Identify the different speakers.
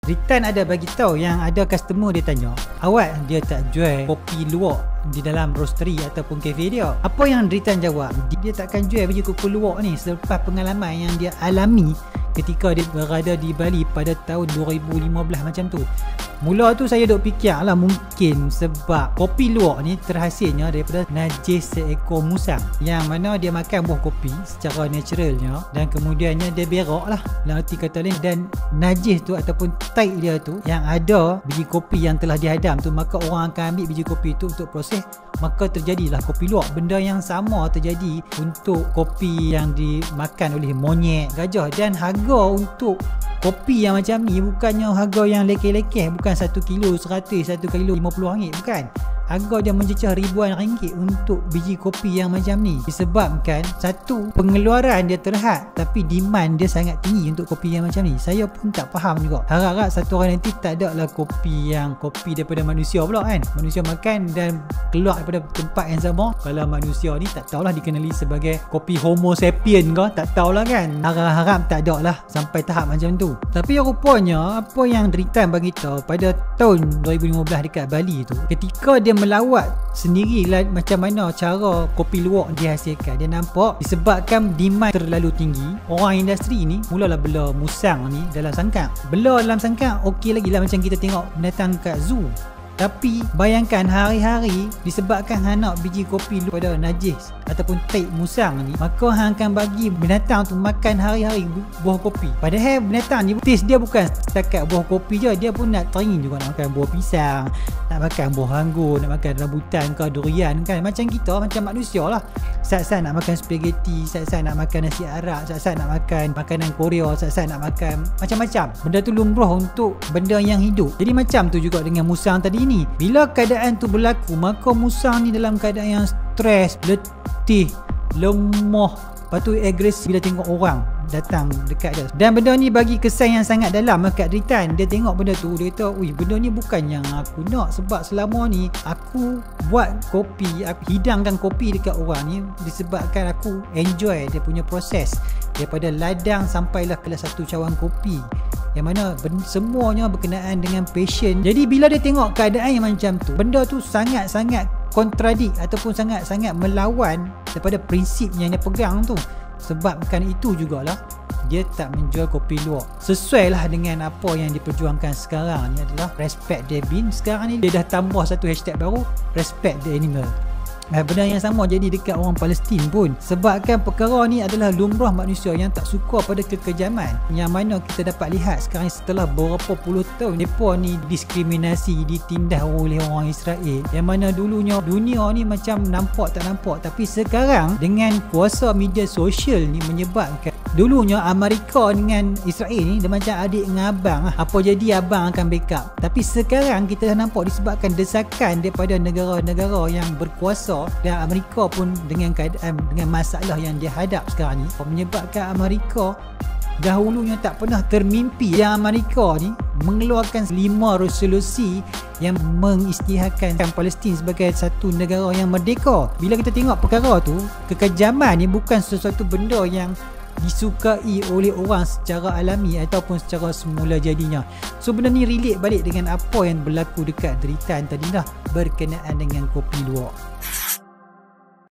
Speaker 1: Ritan ada bagi tahu yang ada customer dia tanya, awak dia tak jual kopi luwak di dalam roastery ataupun kafe dia. Apa yang Ritan jawab? Dia takkan jual biji kopi luwak ni selepas pengalaman yang dia alami ketika dia berada di Bali pada tahun 2015 macam tu. Mula tu saya duk fikir lah, mungkin sebab kopi luwak ni terhasilnya daripada najis seekor musang, yang mana dia makan buah kopi secara naturalnya dan kemudiannya dia berak lah dalam arti kata lain, dan najis tu ataupun taik dia tu yang ada biji kopi yang telah dihadam tu, maka orang akan ambil biji kopi tu untuk proses, maka terjadilah kopi luwak. Benda yang sama terjadi untuk kopi yang dimakan oleh monyet, gajah, dan harga untuk kopi yang macam ni bukannya harga yang lekeh-lekeh, bukan 1 kilo 100, 1 kilo RM50, bukan. Harga dia mencecah ribuan ringgit untuk biji kopi yang macam ni, disebabkan satu, pengeluaran dia terhad tapi demand dia sangat tinggi untuk kopi yang macam ni. Saya pun tak faham juga. Harap-harap satu orang nanti tak ada lah kopi daripada manusia pula kan, manusia makan dan keluar daripada tempat yang sama. Kalau manusia ni tak tahulah dikenali sebagai kopi homo sapien ke, tak tahulah kan. Harap-harap tak ada lah sampai tahap macam tu. Tapi rupanya apa yang Ritan bagi tahu pada tahun 2015 dekat Bali tu, ketika dia melawat sendirilah macam mana cara kopi luwak dihasilkan, dia nampak disebabkan demand terlalu tinggi, orang industri ni mulalah bela musang ni dalam sangkar. Bela dalam sangkar okey lagi lah, macam kita tengok binatang kat zoo. Tapi bayangkan hari-hari disebabkan hang nak biji kopi pada najis ataupun taik musang ni, maka hang akan bagi binatang tu makan hari-hari buah kopi. Padahal binatang ni taste dia bukan setakat buah kopi je, dia pun nak teringin juga nak makan buah pisang, nak makan buah anggur, nak makan rambutan ke durian kan. Macam kita, macam manusia lah, saat-saat nak makan spaghetti, saat-saat nak makan nasi arak, saat-saat nak makan makanan Korea, saat-saat nak makan macam-macam. Benda tu lumrah untuk benda yang hidup. Jadi macam tu juga dengan musang tadi ni. Bila keadaan tu berlaku, maka musang ni dalam keadaan yang stres, letih, lemah, lepas tu agresif bila tengok orang datang dekat dia. Dan benda ni bagi kesan yang sangat dalam kat Ritan. Dia tengok benda tu, dia kata, "Wih, benda ni bukan yang aku nak, sebab selama ni aku buat kopi, aku hidangkan kopi dekat orang ni disebabkan aku enjoy dia punya proses daripada ladang sampailah ke satu cawan kopi." Yang mana semuanya berkenaan dengan passion. Jadi bila dia tengok keadaan yang macam tu, benda tu sangat-sangat kontradik ataupun sangat-sangat melawan daripada prinsip yang dia pegang tu. Sebabkan itu jugalah dia tak menjual kopi luwak. Sesuai lah dengan apa yang diperjuangkan sekarang ni adalah respect the bean. Sekarang ni dia dah tambah satu hashtag baru, respect the animal. Benda yang sama jadi dekat orang Palestin pun, sebabkan perkara ni adalah lumrah manusia yang tak suka pada kekejaman, yang mana kita dapat lihat sekarang setelah beberapa puluh tahun mereka ni diskriminasi, ditindas oleh orang Israel, yang mana dulunya dunia ni macam nampak tak nampak, tapi sekarang dengan kuasa media sosial ni menyebabkan dulunya Amerika dengan Israel ni dia macam adik dengan abang lah. Apa jadi abang akan backup. Tapi sekarang kita dah nampak disebabkan desakan daripada negara-negara yang berkuasa, dan Amerika pun dengan keadaan, dengan masalah yang dia hadap sekarang ni, menyebabkan Amerika dahulunya tak pernah termimpi yang Amerika ni mengeluarkan 5 resolusi yang mengisytiharkan Palestin sebagai satu negara yang merdeka. Bila kita tengok perkara tu, kekejaman ni bukan sesuatu benda yang disukai oleh orang secara alami ataupun secara semula jadinya. So benda ni relate balik dengan apa yang berlaku dekat Ritan tadi dah berkenaan dengan kopi luwak.